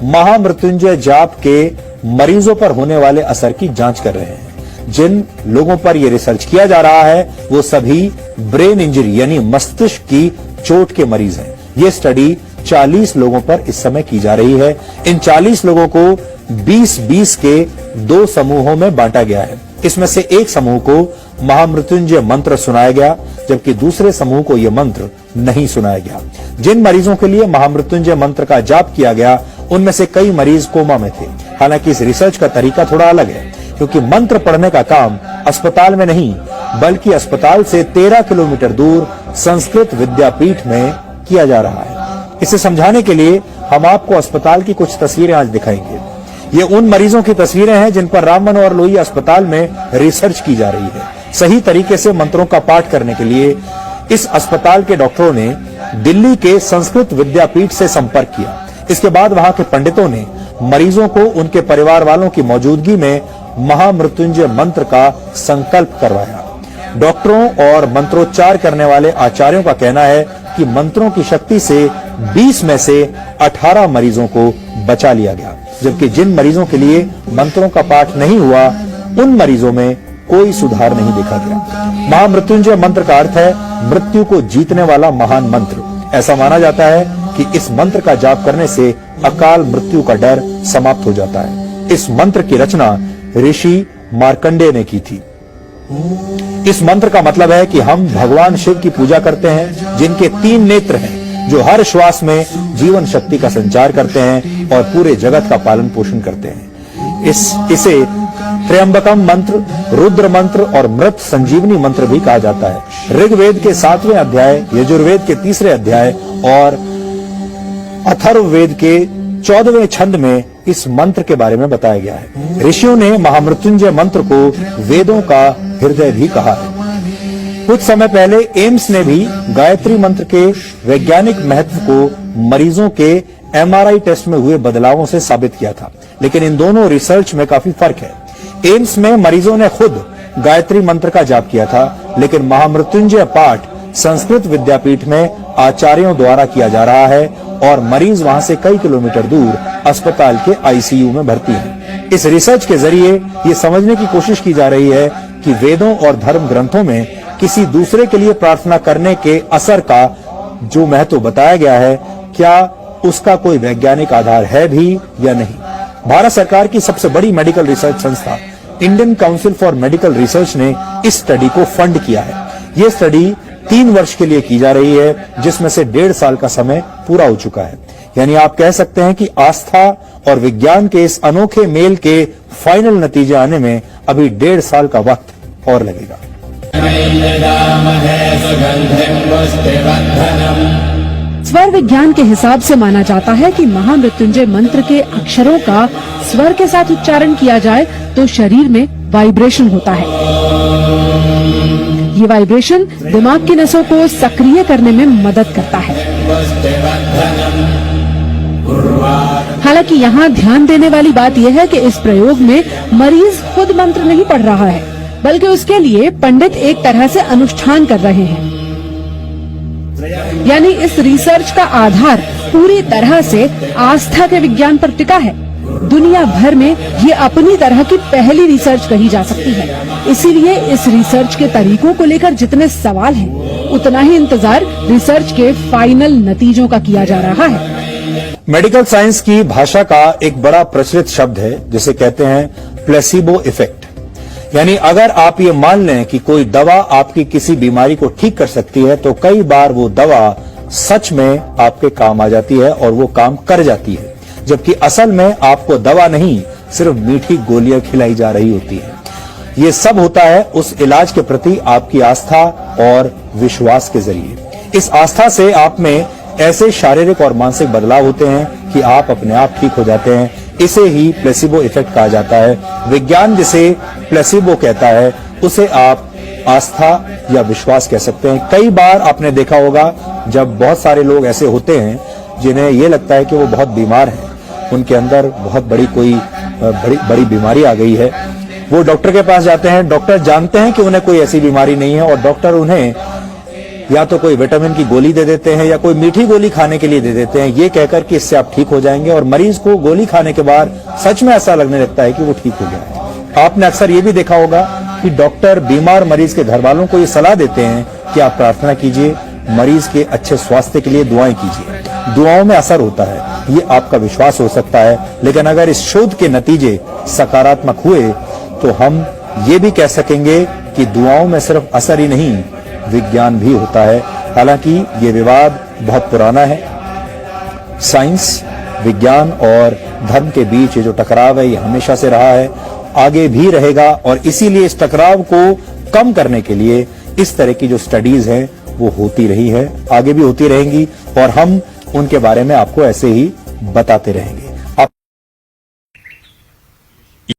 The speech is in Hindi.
महामृत्युंजय जाप के मरीजों पर होने वाले असर की जांच कर रहे हैं। जिन लोगों पर यह रिसर्च किया जा रहा है वो सभी ब्रेन इंजरी यानी मस्तिष्क की चोट के मरीज हैं। ये स्टडी 40 लोगों पर इस समय की जा रही है। इन 40 लोगों को 20-20 के 2 समूहों में बांटा गया है। इसमें से एक समूह को महामृत्युंजय मंत्र सुनाया गया, जबकि दूसरे समूह को यह मंत्र नहीं सुनाया गया। जिन मरीजों के लिए महामृत्युंजय मंत्र का जाप किया गया उनमें से कई मरीज कोमा में थे। हालांकि इस रिसर्च का तरीका थोड़ा अलग है, क्योंकि मंत्र पढ़ने का काम अस्पताल में नहीं बल्कि अस्पताल से 13 किलोमीटर दूर संस्कृत विद्यापीठ में किया जा रहा है। इसे समझाने के लिए हम आपको अस्पताल की कुछ तस्वीरें आज दिखाएंगे। ये उन मरीजों की तस्वीरें हैं जिन पर राम मनोहर लोहिया अस्पताल में रिसर्च की जा रही है। सही तरीके से मंत्रों का पाठ करने के लिए इस अस्पताल के डॉक्टरों ने दिल्ली के संस्कृत विद्यापीठ से संपर्क किया। इसके बाद वहां के पंडितों ने मरीजों को उनके परिवार वालों की मौजूदगी में महामृत्युंजय मंत्र का संकल्प करवाया। डॉक्टरों और मंत्रोच्चार करने वाले आचार्यों का कहना है कि मंत्रों की शक्ति से 20 में से 18 मरीजों को बचा लिया गया, जबकि जिन मरीजों के लिए मंत्रों का पाठ नहीं हुआ उन मरीजों में कोई सुधार नहीं देखा गया। महामृत्युंजय मंत्र का अर्थ है मृत्यु को जीतने वाला महान मंत्र। ऐसा माना जाता है कि इस मंत्र का जाप करने से अकाल मृत्यु का डर समाप्त हो जाता है। इस मंत्र की रचना ऋषि मार्कंडेय ने की थी। इस मंत्र का मतलब है कि हम भगवान शिव की पूजा करते हैं, जिनके 3 नेत्र हैं, जो हर श्वास में जीवन शक्ति का संचार करते हैं और पूरे जगत का पालन पोषण करते हैं। इसे त्र्यंबकम मंत्र, रुद्र मंत्र और मृत संजीवनी मंत्र भी कहा जाता है। ऋग्वेद के 7वें अध्याय, यजुर्वेद के 3रे अध्याय और अथर्ववेद के 14वें छंद में इस मंत्र के बारे में बताया गया है। ऋषियों ने महामृत्युंजय मंत्र को वेदों का हृदय भी कहा है। कुछ समय पहले एम्स ने भी गायत्री मंत्र के वैज्ञानिक महत्व को मरीजों के एमआरआई टेस्ट में हुए बदलावों से साबित किया था, लेकिन इन दोनों रिसर्च में काफी फर्क है। एम्स में मरीजों ने खुद गायत्री मंत्र का जाप किया था, लेकिन महामृत्युंजय पाठ संस्कृत विद्यापीठ में आचार्यों द्वारा किया जा रहा है और मरीज वहां से कई किलोमीटर दूर अस्पताल के आईसीयू में भर्ती हैं। इस रिसर्च के जरिए ये समझने की कोशिश की जा रही है कि वेदों और धर्म ग्रंथों में किसी दूसरे के लिए प्रार्थना करने के असर का जो महत्व बताया गया है, क्या उसका कोई वैज्ञानिक आधार है भी या नहीं। भारत सरकार की सबसे बड़ी मेडिकल रिसर्च संस्था Indian council for medical research ने इस स्टडी को फंड किया है। ये स्टडी 3 वर्ष के लिए की जा रही है, जिसमें से 1.5 साल का समय पूरा हो चुका है। यानी आप कह सकते हैं कि आस्था और विज्ञान के इस अनोखे मेल के फाइनल नतीजे आने में अभी 1.5 साल का वक्त और लगेगा। स्वर विज्ञान के हिसाब से माना जाता है कि महामृत्युंजय मंत्र के अक्षरों का स्वर के साथ उच्चारण किया जाए तो शरीर में वाइब्रेशन होता है। ये वाइब्रेशन दिमाग की नसों को सक्रिय करने में मदद करता है। हालांकि यहाँ ध्यान देने वाली बात यह है कि इस प्रयोग में मरीज खुद मंत्र नहीं पढ़ रहा है, बल्कि उसके लिए पंडित एक तरह से अनुष्ठान कर रहे हैं। यानी इस रिसर्च का आधार पूरी तरह से आस्था के विज्ञान पर टिका है। दुनिया भर में ये अपनी तरह की पहली रिसर्च कही जा सकती है। इसीलिए इस रिसर्च के तरीकों को लेकर जितने सवाल हैं, उतना ही इंतजार रिसर्च के फाइनल नतीजों का किया जा रहा है। मेडिकल साइंस की भाषा का एक बड़ा प्रचलित शब्द है जिसे कहते हैं प्लेसिबो इफेक्ट। यानी अगर आप ये मान लें कि कोई दवा आपकी किसी बीमारी को ठीक कर सकती है, तो कई बार वो दवा सच में आपके काम आ जाती है और वो काम कर जाती है, जबकि असल में आपको दवा नहीं सिर्फ मीठी गोलियां खिलाई जा रही होती है। ये सब होता है उस इलाज के प्रति आपकी आस्था और विश्वास के जरिए। इस आस्था से आप में ऐसे शारीरिक और मानसिक बदलाव होते हैं कि आप अपने आप ठीक हो जाते हैं। इसे ही प्लेसिबो इफेक्ट कहा जाता है। विज्ञान जिसे प्लेसिबो कहता है, उसे आप आस्था या विश्वास कह सकते हैं। कई बार आपने देखा होगा जब बहुत सारे लोग ऐसे होते हैं जिन्हें ये लगता है कि वो बहुत बीमार हैं, उनके अंदर बहुत बड़ी कोई बड़ी बीमारी आ गई है, वो डॉक्टर के पास जाते हैं। डॉक्टर जानते हैं कि उन्हें कोई ऐसी बीमारी नहीं है और डॉक्टर उन्हें या तो कोई विटामिन की गोली दे देते हैं या कोई मीठी गोली खाने के लिए दे देते हैं, ये कहकर कि इससे आप ठीक हो जाएंगे, और मरीज को गोली खाने के बाद सच में ऐसा लगने लगता है कि वो ठीक हो गया है। आपने अक्सर ये भी देखा होगा कि डॉक्टर बीमार मरीज के घर वालों को ये सलाह देते हैं कि आप प्रार्थना कीजिए, मरीज के अच्छे स्वास्थ्य के लिए दुआएं कीजिए। दुआओं में असर होता है, ये आपका विश्वास हो सकता है, लेकिन अगर इस शोध के नतीजे सकारात्मक हुए तो हम ये भी कह सकेंगे कि दुआओं में सिर्फ असर ही नहीं, विज्ञान भी होता है। हालांकि ये विवाद बहुत पुराना है। साइंस, विज्ञान और धर्म के बीच ये जो टकराव है ये हमेशा से रहा है, आगे भी रहेगा, और इसीलिए इस टकराव को कम करने के लिए इस तरह की जो स्टडीज हैं वो होती रही है, आगे भी होती रहेंगी, और हम उनके बारे में आपको ऐसे ही बताते रहेंगे।